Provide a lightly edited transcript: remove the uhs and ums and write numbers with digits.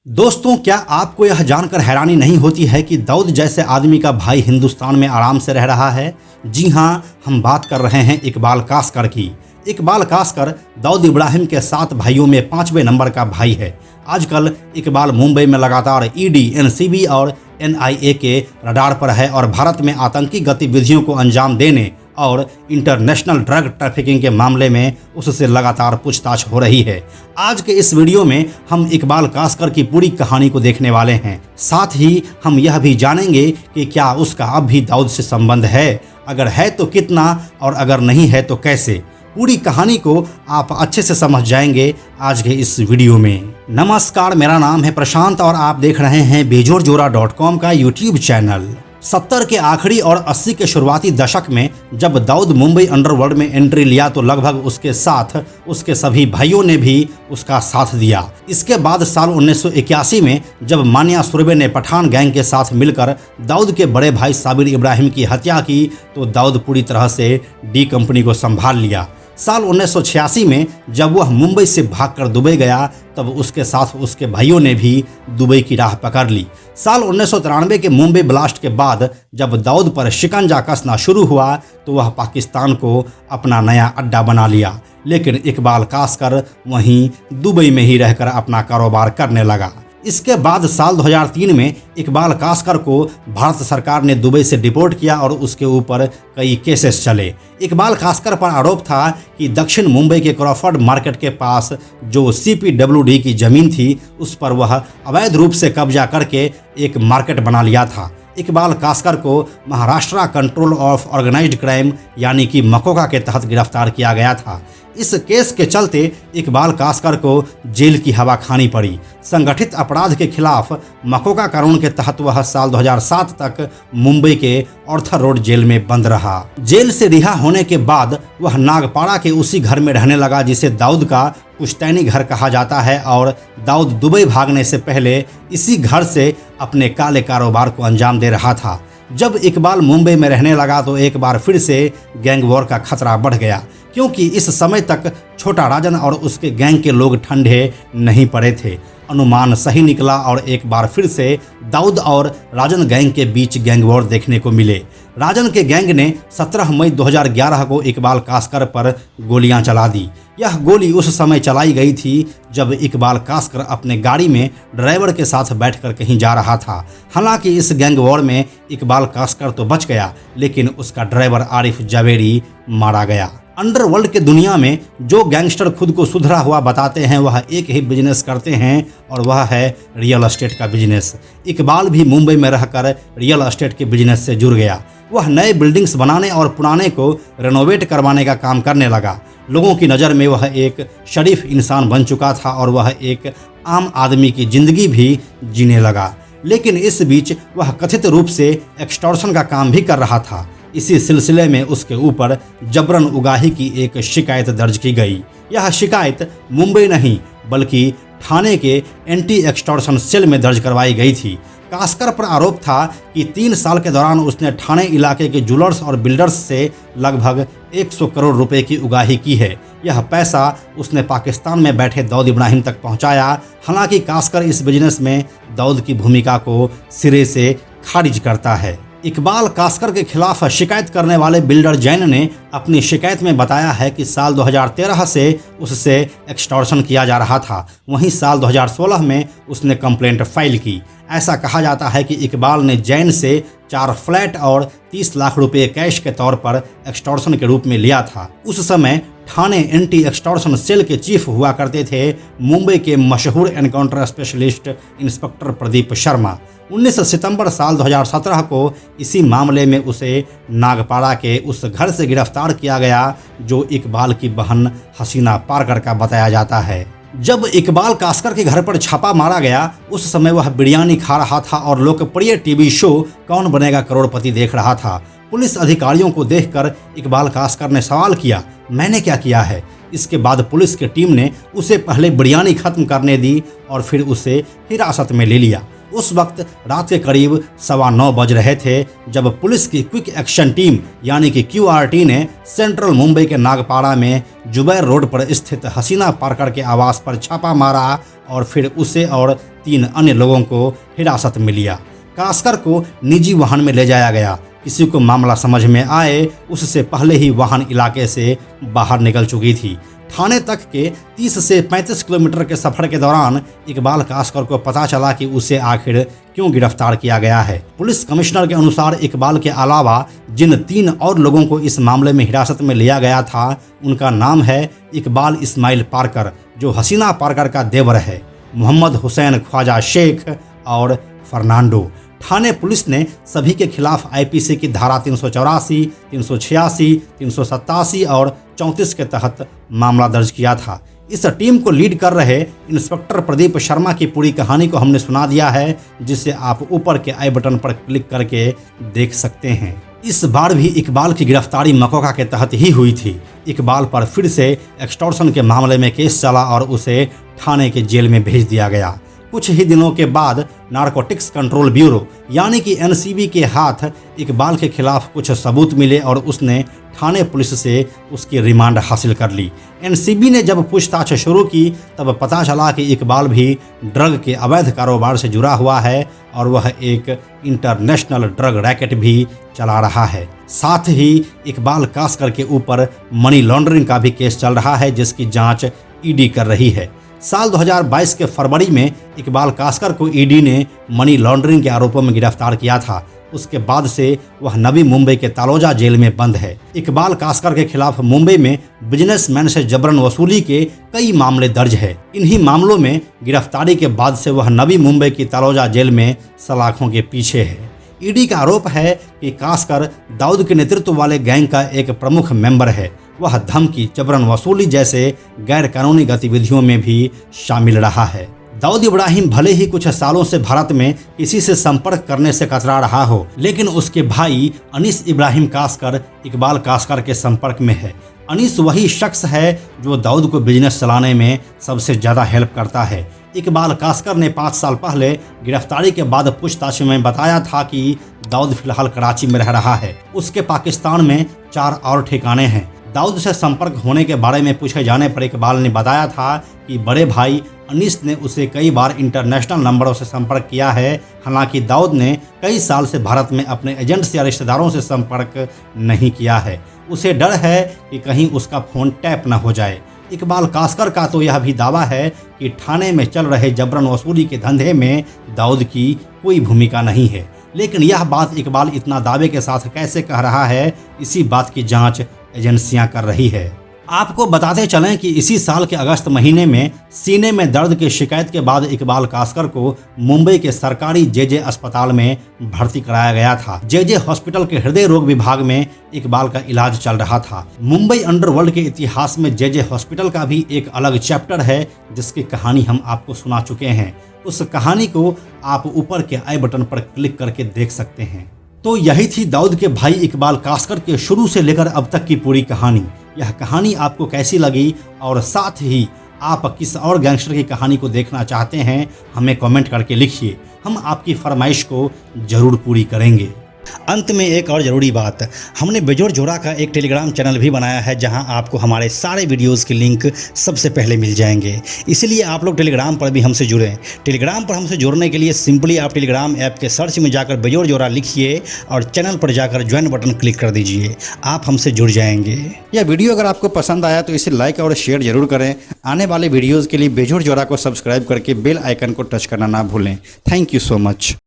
दोस्तों, क्या आपको यह जानकर हैरानी नहीं होती है कि दाऊद जैसे आदमी का भाई हिंदुस्तान में आराम से रह रहा है? जी हाँ, हम बात कर रहे हैं इकबाल कास्कर की। इकबाल कास्कर दाऊद इब्राहिम के 7 भाइयों में 5वें नंबर का भाई है। आजकल इकबाल मुंबई में लगातार ईडी, एनसीबी और एनआईए के रडार पर है और भारत में आतंकी गतिविधियों को अंजाम देने और इंटरनेशनल ड्रग ट्रैफिकिंग के मामले में उससे लगातार पूछताछ हो रही है। आज के इस वीडियो में हम इकबाल कास्कर की पूरी कहानी को देखने वाले हैं। साथ ही हम यह भी जानेंगे कि क्या उसका अब भी दाऊद से संबंध है, अगर है तो कितना और अगर नहीं है तो कैसे। पूरी कहानी को आप अच्छे से समझ जाएंगे आज के इस वीडियो में। नमस्कार, मेरा नाम है प्रशांत और आप देख रहे हैं बेजोरजोरा.com का यूट्यूब चैनल। 70 के आखिरी और 80 के शुरुआती दशक में जब दाऊद मुंबई अंडरवर्ल्ड में एंट्री लिया तो लगभग उसके साथ उसके सभी भाइयों ने भी उसका साथ दिया। इसके बाद साल 1981 में जब मानिया सुरभि ने पठान गैंग के साथ मिलकर दाऊद के बड़े भाई साबिर इब्राहिम की हत्या की तो दाऊद पूरी तरह से डी कंपनी को संभाल लिया। साल 1986 में जब वह मुंबई से भागकर दुबई गया तब उसके साथ उसके भाइयों ने भी दुबई की राह पकड़ ली। साल 1993 के मुंबई ब्लास्ट के बाद जब दाऊद पर शिकंजा कसना शुरू हुआ तो वह पाकिस्तान को अपना नया अड्डा बना लिया, लेकिन इकबाल कास्कर वहीं दुबई में ही रहकर अपना कारोबार करने लगा। इसके बाद साल 2003 में इकबाल कास्कर को भारत सरकार ने दुबई से डिपोर्ट किया और उसके ऊपर कई केसेस चले। इकबाल कास्कर पर आरोप था कि दक्षिण मुंबई के क्रॉफर्ड मार्केट के पास जो CPWD की ज़मीन थी उस पर वह अवैध रूप से कब्जा करके एक मार्केट बना लिया था। इकबाल कास्कर को Maharashtra control of organized crime यानी कि मकोका के तहत गिरफ्तार किया गया था। इस केस के चलते इकबाल कास्कर को जेल की हवा खानी पड़ी। संगठित अपराध के खिलाफ मकोका कानून के तहत वह साल 2007 तक मुंबई के ऑर्थर रोड जेल में बंद रहा। जेल से रिहा होने के बाद वह नागपाड़ा के उसी घर में रहने लगा जिसे दाऊद का पुश्तैनी घर कहा जाता है और दाऊद दुबई भागने से पहले इसी घर से अपने काले कारोबार को अंजाम दे रहा था। जब इकबाल मुंबई में रहने लगा तो एक बार फिर से गैंग वॉर का खतरा बढ़ गया, क्योंकि इस समय तक छोटा राजन और उसके गैंग के लोग ठंडे नहीं पड़े थे। अनुमान सही निकला और एक बार फिर से दाऊद और राजन गैंग के बीच गैंग वॉर देखने को मिले। राजन के गैंग ने 17 मई 2011 को इकबाल कास्कर पर गोलियां चला दी। यह गोली उस समय चलाई गई थी जब इकबाल कास्कर अपने गाड़ी में ड्राइवर के साथ बैठकर कहीं जा रहा था। हालांकि इस गैंग वॉर में इकबाल कास्कर तो बच गया, लेकिन उसका ड्राइवर आरिफ जवेरी मारा गया। अंडरवर्ल्ड के दुनिया में जो गैंगस्टर खुद को सुधरा हुआ बताते हैं वह एक ही बिजनेस करते हैं और वह है रियल एस्टेट का बिजनेस। इकबाल भी मुंबई में रहकर रियल एस्टेट के बिजनेस से जुड़ गया। वह नए बिल्डिंग्स बनाने और पुराने को रेनोवेट करवाने का काम करने लगा। लोगों की नज़र में वह एक शरीफ इंसान बन चुका था और वह एक आम आदमी की जिंदगी भी जीने लगा। लेकिन इस बीच वह कथित रूप से एक्सटॉर्शन का काम भी कर रहा था। इसी सिलसिले में उसके ऊपर जबरन उगाही की एक शिकायत दर्ज की गई। यह शिकायत मुंबई नहीं बल्कि ठाणे के एंटी एक्सटॉर्शन सेल में दर्ज करवाई गई थी। कास्कर पर आरोप था कि 3 साल के दौरान उसने ठाणे इलाके के ज्वेलर्स और बिल्डर्स से लगभग 100 करोड़ रुपए की उगाही की है। यह पैसा उसने पाकिस्तान में बैठे दाऊद इब्राहिम तक पहुंचाया। हालांकि कास्कर इस बिजनेस में दाऊद की भूमिका को सिरे से खारिज करता है। इकबाल कास्कर के खिलाफ शिकायत करने वाले बिल्डर जैन ने अपनी शिकायत में बताया है कि साल 2013 से उससे एक्सटॉर्शन किया जा रहा था। वहीं साल 2016 में उसने कंप्लेंट फाइल की। ऐसा कहा जाता है कि इकबाल ने जैन से 4 फ्लैट और 30 लाख रुपए कैश के तौर पर एक्सटॉर्शन के रूप में लिया था। उस समय ठाणे एंटी एक्सटॉर्शन सेल के चीफ हुआ करते थे मुंबई के मशहूर encounter specialist inspector Pradeep Sharma. 19 सितंबर साल 2017 को इसी मामले में उसे नागपाड़ा के उस घर से गिरफ्तार किया गया जो इकबाल की बहन हसीना पारकर का बताया जाता है। जब इकबाल कास्कर के घर पर छापा मारा गया उस समय वह बिरयानी खा रहा था और लोकप्रिय टीवी शो कौन बनेगा करोड़पति देख रहा था। पुलिस अधिकारियों को देखकर इकबाल कास्कर ने सवाल किया, मैंने क्या किया है? इसके बाद पुलिस की टीम ने उसे पहले बिरयानी खत्म करने दी और फिर उसे हिरासत में ले लिया। उस वक्त रात के करीब 9:15 बज रहे थे जब पुलिस की क्विक एक्शन टीम यानी कि QRT ने सेंट्रल मुंबई के नागपाड़ा में जुबैर रोड पर स्थित हसीना पार्कर के आवास पर छापा मारा और फिर उसे और 3 अन्य लोगों को हिरासत में लिया। कास्कर को निजी वाहन में ले जाया गया। किसी को मामला समझ में आए उससे पहले ही वाहन इलाके से बाहर निकल चुकी थी। थाने तक के 30 से 35 किलोमीटर के सफर के दौरान इकबाल कास्कर को पता चला कि उसे आखिर क्यों गिरफ्तार किया गया है। पुलिस कमिश्नर के अनुसार इकबाल के अलावा जिन 3 और लोगों को इस मामले में हिरासत में लिया गया था उनका नाम है इकबाल इस्माइल पार्कर जो हसीना पार्कर का देवर है, मोहम्मद हुसैन ख्वाजा शेख और फर्नांडो। थाने पुलिस ने सभी के खिलाफ IPC की धारा 384, 386, 387 और 34 के तहत मामला दर्ज किया था। इस टीम को लीड कर रहे इंस्पेक्टर प्रदीप शर्मा की पूरी कहानी को हमने सुना दिया है, जिसे आप ऊपर के आई बटन पर क्लिक करके देख सकते हैं। इस बार भी इकबाल की गिरफ्तारी मकोका के तहत ही हुई थी। इकबाल पर फिर से एक्सटॉर्शन के मामले में केस चला और उसे थाने के जेल में भेज दिया गया। कुछ ही दिनों के बाद नारकोटिक्स कंट्रोल ब्यूरो यानी कि NCB के हाथ इकबाल के खिलाफ कुछ सबूत मिले और उसने थाने पुलिस से उसकी रिमांड हासिल कर ली। NCB ने जब पूछताछ शुरू की तब पता चला कि इकबाल भी ड्रग के अवैध कारोबार से जुड़ा हुआ है और वह एक इंटरनेशनल ड्रग रैकेट भी चला रहा है। साथ ही इकबाल कास्कर के ऊपर मनी लॉन्ड्रिंग का भी केस चल रहा है जिसकी जाँच ED कर रही है। साल 2022 के फरवरी में इकबाल कास्कर को ED ने मनी लॉन्ड्रिंग के आरोपों में गिरफ्तार किया था। उसके बाद से वह नवी मुंबई के तालोजा जेल में बंद है। इकबाल कास्कर के खिलाफ मुंबई में बिजनेसमैन से जबरन वसूली के कई मामले दर्ज है। इन्हीं मामलों में गिरफ्तारी के बाद से वह नवी मुंबई की तालोजा जेल में सलाखों के पीछे है। ED का आरोप है कि कास्कर दाऊद के नेतृत्व वाले गैंग का एक प्रमुख मेंबर है। वह धमकी, जबरन वसूली जैसे गैर कानूनी गतिविधियों में भी शामिल रहा है। दाऊद इब्राहिम भले ही कुछ सालों से भारत में किसी से संपर्क करने से कतरा रहा हो, लेकिन उसके भाई अनीस इब्राहिम कास्कर इकबाल कास्कर के संपर्क में है। अनीस वही शख्स है जो दाऊद को बिजनेस चलाने में सबसे ज़्यादा हेल्प करता है। इकबाल कास्कर ने 5 साल पहले गिरफ्तारी के बाद पूछताछ में बताया था कि दाऊद फिलहाल कराची में रह रहा है। उसके पाकिस्तान में 4 और ठिकाने हैं। दाऊद से संपर्क होने के बारे में पूछे जाने पर इकबाल ने बताया था कि बड़े भाई अनीस ने उसे कई बार इंटरनेशनल नंबरों से संपर्क किया है। हालांकि दाऊद ने कई साल से भारत में अपने एजेंट्स या रिश्तेदारों से संपर्क नहीं किया है। उसे डर है कि कहीं उसका फ़ोन टैप न हो जाए। इकबाल कास्कर का तो यह भी दावा है कि थाने में चल रहे जबरन वसूली के धंधे में दाऊद की कोई भूमिका नहीं है। लेकिन यह बात इकबाल इतना दावे के साथ कैसे कह रहा है, इसी बात की जांच एजेंसियां कर रही है। आपको बताते चलें कि इसी साल के अगस्त महीने में सीने में दर्द की शिकायत के बाद इकबाल कास्कर को मुंबई के सरकारी JJ अस्पताल में भर्ती कराया गया था। JJ हॉस्पिटल के हृदय रोग विभाग में इकबाल का इलाज चल रहा था। मुंबई अंडरवर्ल्ड के इतिहास में JJ हॉस्पिटल का भी एक अलग चैप्टर है जिसकी कहानी हम आपको सुना चुके हैं। उस कहानी को आप ऊपर के आई बटन पर क्लिक करके देख सकते हैं। तो यही थी दाऊद के भाई इकबाल कास्कर के शुरू से लेकर अब तक की पूरी कहानी। यह कहानी आपको कैसी लगी और साथ ही आप किस और गैंगस्टर की कहानी को देखना चाहते हैं, हमें कमेंट करके लिखिए। हम आपकी फरमाइश को ज़रूर पूरी करेंगे। अंत में एक और ज़रूरी बात, हमने बेजोड़ जोड़ा का एक टेलीग्राम चैनल भी बनाया है जहां आपको हमारे सारे वीडियोस के लिंक सबसे पहले मिल जाएंगे। इसलिए आप लोग टेलीग्राम पर भी हमसे जुड़ें। टेलीग्राम पर हमसे जुड़ने के लिए सिंपली आप टेलीग्राम ऐप के सर्च में जाकर बेजोड़ जोड़ा लिखिए और चैनल पर जाकर ज्वाइन बटन क्लिक कर दीजिए। आप हमसे जुड़ जाएंगे। यह वीडियो अगर आपको पसंद आया तो इसे लाइक और शेयर जरूर करें। आने वाले वीडियोज़ के लिए बेजोड़ जोड़ा को सब्सक्राइब करके बेल आइकन को टच करना ना भूलें। Thank you so much.